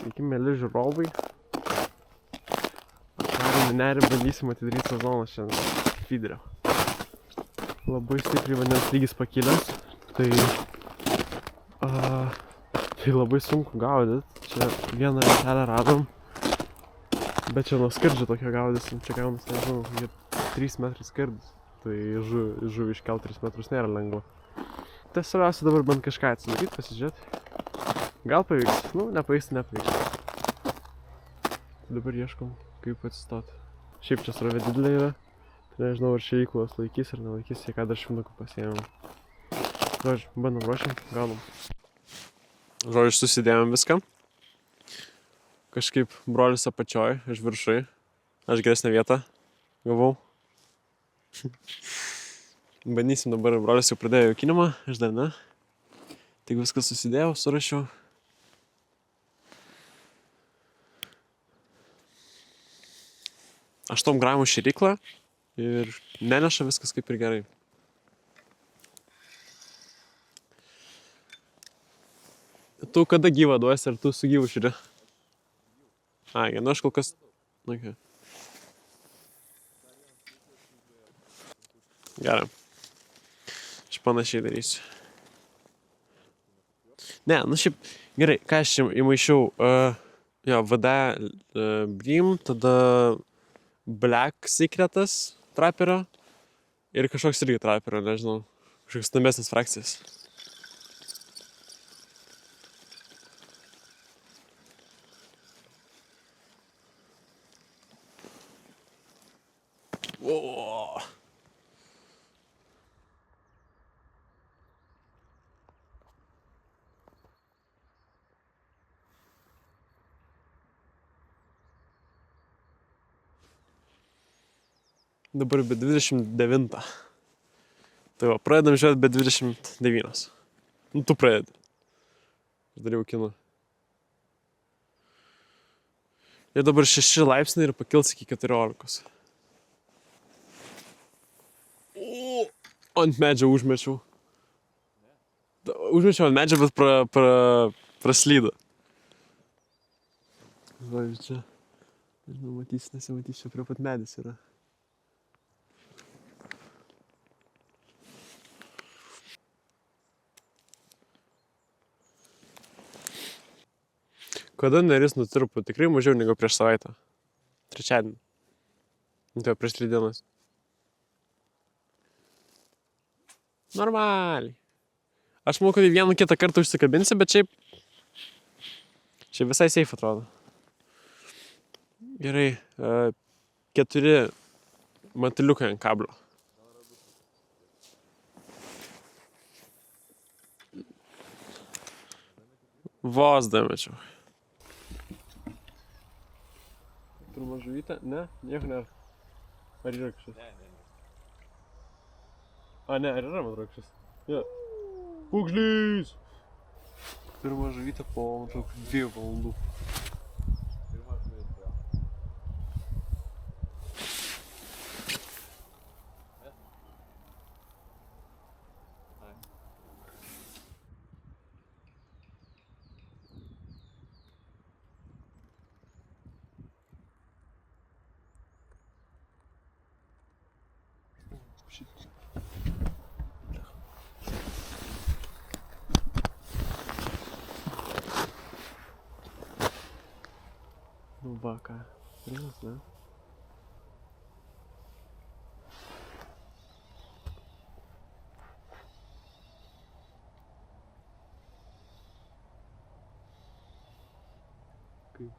Sveiki, mėly žiūrovai. Nerį bandysim atidaryti sezoną šiandien feederio. Labai stipriai vandens lygis pakilęs, tai labai sunku gaudyti. Čia vieną vietelę radom, bet čia nuo skardžio tokio gaudysim. Čia gaunas, nežinau, 3 metrai skardis, tai žuvį iškelt 3 metrus nėra lengva. Tai svarbiausia dabar bent kažką atsidaryti, pasižiūrėti. Gal pavyks, nepavyks, nepavyks. Dabar ieškom, kaip atsistoti. Šiaip čia srovė didelė yra, tai nežinau, ar čia įklos laikys ar nelaikys, jei ką dar šimtukų pasiėmėm. Žodžiu, bandom ruošiam, gaunam. Žodžiu, susidėjom viską. Kažkaip brolis apačioj, aš viršai. Aš geresnę vietą gavau. Bandysim dabar, brolis jau pradėjo jaukinimą, aš dar ne. Tik viską susidėjau, surašiau. Aštuom gramų šėryklą ir neneša viskas kaip ir gerai. Tu kada gyvą duosi, ar tu su gyvu širi? Aš kol kas... Okay. Gerai. Aš panašiai darysiu. Ne, šiaip... Gerai, ką aš įmaišiau? VD Bream, tada... Black Secretas traperio ir kažkoks irgi traperio, nežinau, kažkoks stambesnis frakcijas. O! Dabar be 29. Tai va, pradedam žiūrėti be 29. Tu pradedi. Aš dariau kinu. Ir dabar 6 laipsniai ir pakils iki 14. Ant medžio užmečiau. Užmečiau ant medžio, bet praslydo. Žodžiu, čia. Nežinau, matys, nesimatys, čia prie pat medis yra. Kada neris nutirpo? Tikrai mažiau negu prieš savaitę. Trečiadienį. Tai prieš 3 dienas. Normaliai. Aš manau, kad vieną kitą kartą užsikabinsi, bet šiaip visai safe atrodo. Gerai. 4 matiliukai ant kablio. Vos damečiau. Pirma žuvytė? Ne? Nieko nėra. Ar yra kažkas? Ne, ar yra man kažkas? Jo. Pūgžlys! Pirma žuvytė po 2 valandų. Va ką, rimas, ne? Kaip...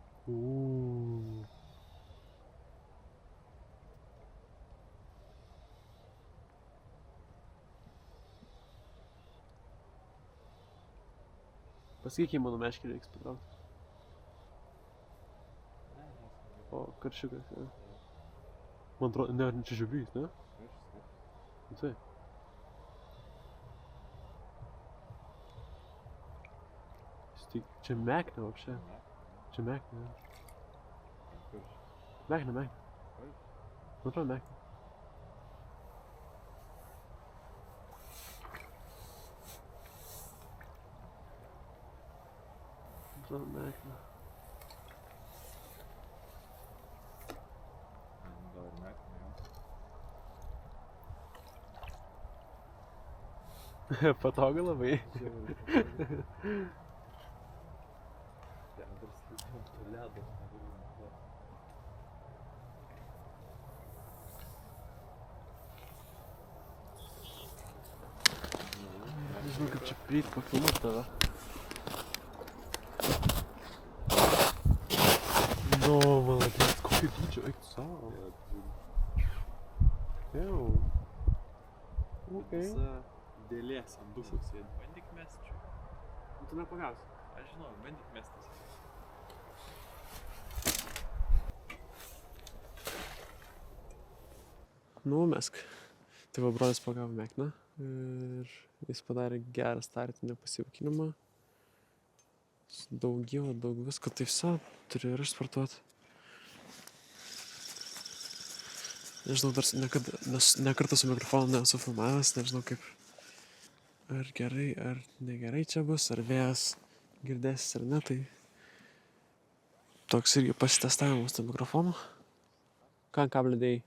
Pasakyk, mano meškį reiks patraukti. O, karšiukas, ne? Man atrodo, ne, čia žuvys, ne? Tai. Čia meknė, вообще. Čia meknė, ne? Meknė. Man atrodo, meknė. Man atrodo, meknė. Patogu labai. Ten dar skaičiau to ledo. Nežinau kaip čia prieit pafilmuot tave. No, maladės, kokio dydžio, eik tu savo. Jau. Okay. Visa dėlė sandukas sėdi. Bandyk mest čia. Tu nepagausi. Aš žinau, bandyk mestis. Nu, mesk. Tai va brolis pagavo mekną ir jis padarė gerą startinį pasijaukinimą. Daug gyvo, daug visko, tai visa, turiu ir aš sportuot. Nežinau, dar nekartą su mikrofonu nesu filmavęs, nežinau kaip. Ar gerai, ar negerai čia bus, ar vėjas girdėsis ar ne, tai toks irgi pasitestavimas to mikrofono. Ką kablį dėjai?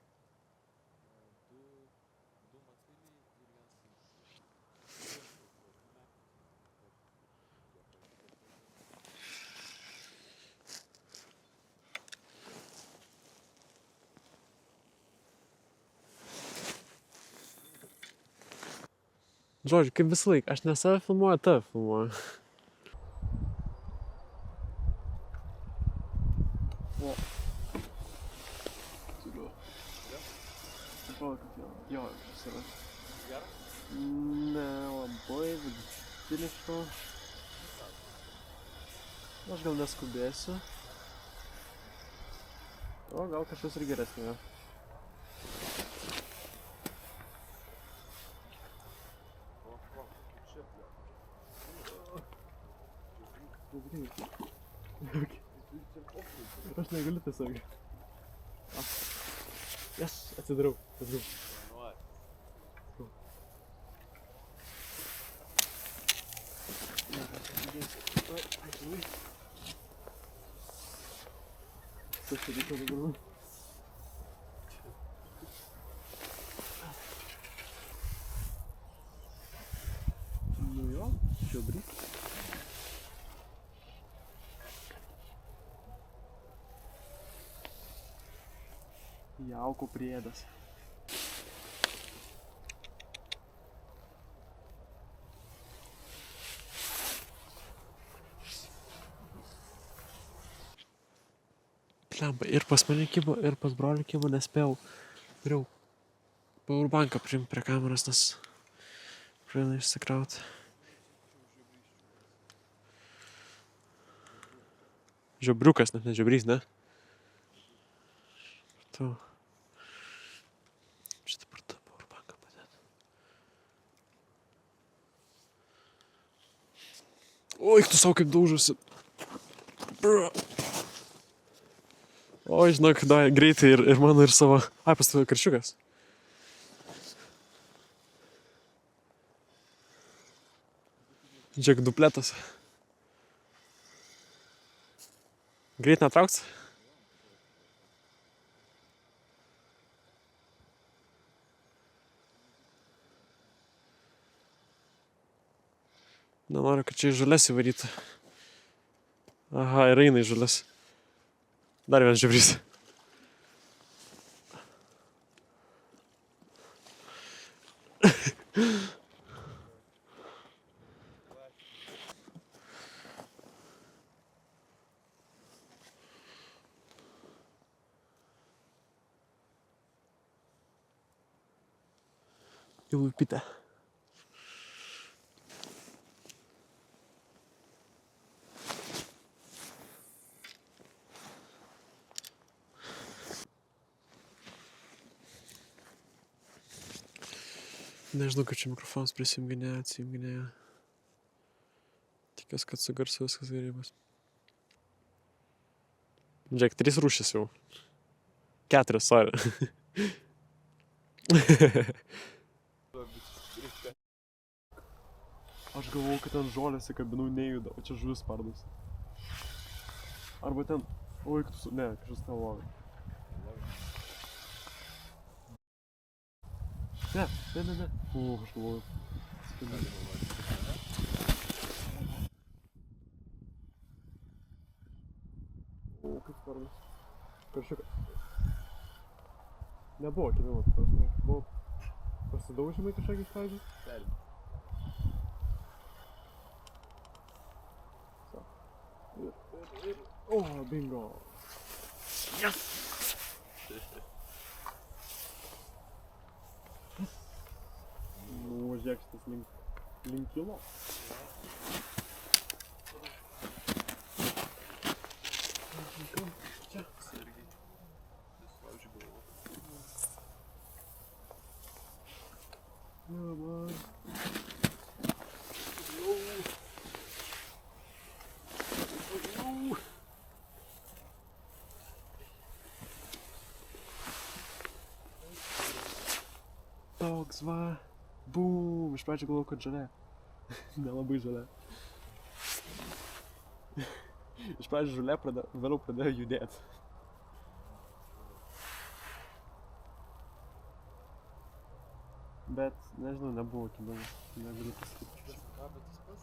Žodžiu, kaip visą laiką, aš ne save filmuoju, tave filmuoju. O. Turiu. Atrodo, kad jo, šis yra. Geras? Ne, labai vidutiniško. Aš gal neskubėsiu. O gal kažkas ir geresnė. Aš negaliu tiesiog. Yes, atsidarau. Nu jo, žiobry. Jauko priedas. Plemba, ir pas mane kibo, ir pas brolį kibo, nespėjau. Turėjau powerbanką priimti prie kameros, nes praeina išsikrauti. Žiobriukas, net ne žiobrys, ne? Tu. Čia dabar tą powerbanką padėt. Oi, tu savo kaip daužusi. Oi, žinok, da, greitai ir mano ir savo. Ai, pas tavai karčiukas. Žiūrėk, dupletas. Greit netrauks? Nenoriu, kad čia į žalias įvarytų. Aha, ir eina į žalias. Dar vienas žiobrys. Jau upite. Nežinau, kaip čia mikrofonas prisijunginėja, atsijunginėja. Tikiuosi, kad su garsu viskas gerai bus. Žiūrėk, 3 rūšis jau. 4, sorry. Aš galvau, kad ten žolėse kabinau nejuda, o čia žuvis spardosi. Arba ten, oi, ne, kažkas ten lovi. Ne. Aš galvoju. O, kaip svarbu. Karšiukas. Nebuvo kibimo, prasme. Buvo pasidaužymai kažkokį iš pradžių. O, bingo. Yes! Nu, žiūrėk, šitas link kilo. Čia. Sergiai. Nesulauži galvo. Ja, man. Toks va. Bum. Iš pradžių galvojau, kad žalia. Nelabai žalia. Iš pradžių žalia, vėliau pradėjo judėti. Bet, nežinau, nebuvo kibimo. Negaliu pasakyti. Kabo tas pas?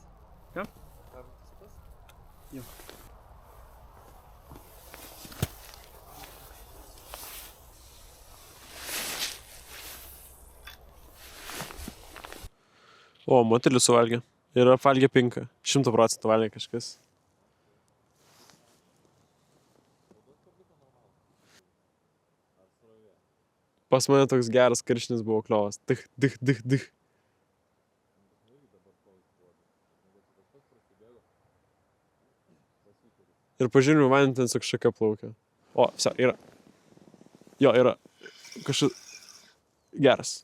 Ką? Kabo tas pas? Jo. O, motelis suvalgė. Ir apvalgė pinką. 100% valgė kažkas. Pas mane toks geras karšinis buvo kliovas. Dich. Ir pažiūrėjau, vandenį ten su šaka plaukia. O, vse, yra. Jo, yra. Kažkas geras.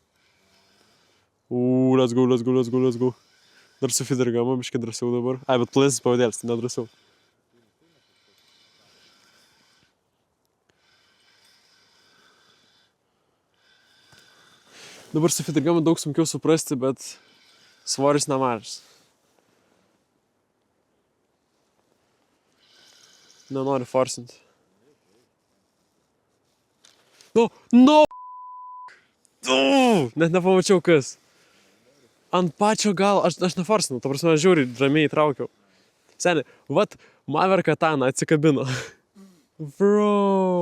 Let's go. Dar su Fidergama, biškai drąsiau dabar. Ai, bet plėsis pavadėlis, tai nedrąsiau. Dabar su Fidergama daug sunkiau suprasti, bet svoris nemažas. Nenori forsinti. No! Net nepamačiau kas. Ant pačio gal, aš neforsinau, ta prasme, aš žiūri, ramiai įtraukiau. Seniai, vat, Maver Katana atsikabino. Bro!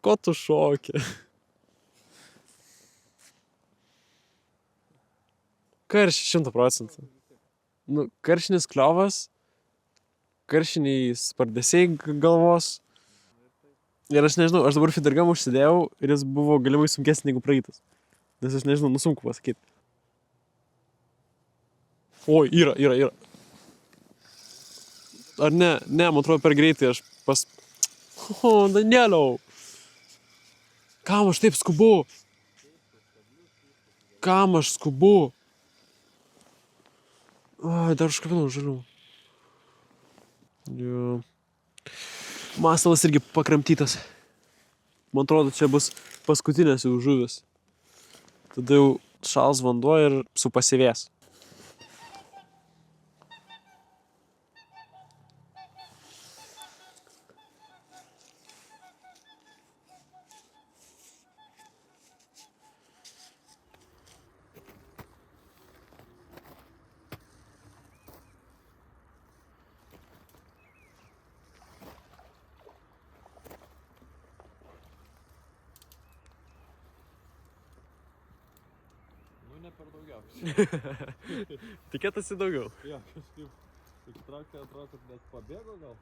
Ko tu šoki? Karšį 100%. Nu, karšinis kliovas, karšiniai spardesiai galvos. Ir aš nežinau, aš dabar Fidergamą užsidėjau ir jis buvo galimai sunkesnis negu praeitas. Nes aš nežinau, sunku pasakyti. Oi, yra. Ar ne, man atrodo per greitai aš O, Danieliau! Kam aš taip skubu? Ai, dar užkabinau žalių. Jo. Masalas irgi pakramtytas. Man atrodo, čia bus paskutinės jau žuvis. Tada jau šals vanduo ir supasivės. Ne per daugiausiai. Tikėtasi daugiau. Jo, kažkaip ištraukė, atrodo, kad net pabėgo gal.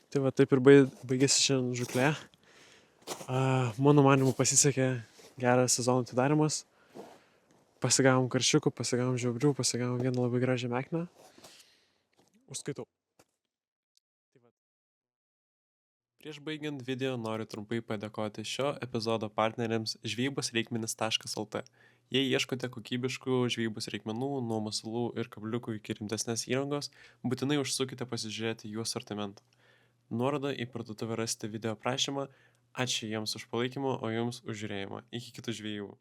Tai va, taip ir baigėsi šiandien žuklė. Mano manimu pasisekė geras sezono atidarimas. Pasigavom karšiukų, pasigavom žiobrių, pasigavom vieną labai gražią mekną. Užskaitau. Tai vat. Prieš baigiant video noriu trumpai padėkoti šio epizodo partneriams žvejybosreikmenis.lt. Jei ieškote kokybiškų žvejybos reikmenų, nuo masalų ir kabliukų iki rimtesnės įrangos, būtinai užsukite pasižiūrėti jų asortimentą. Nuorodą į parduotuvę rasite video aprašymą. Ačiū jiems už palaikymą, o jums už žiūrėjimą. Iki kitų žvejybų.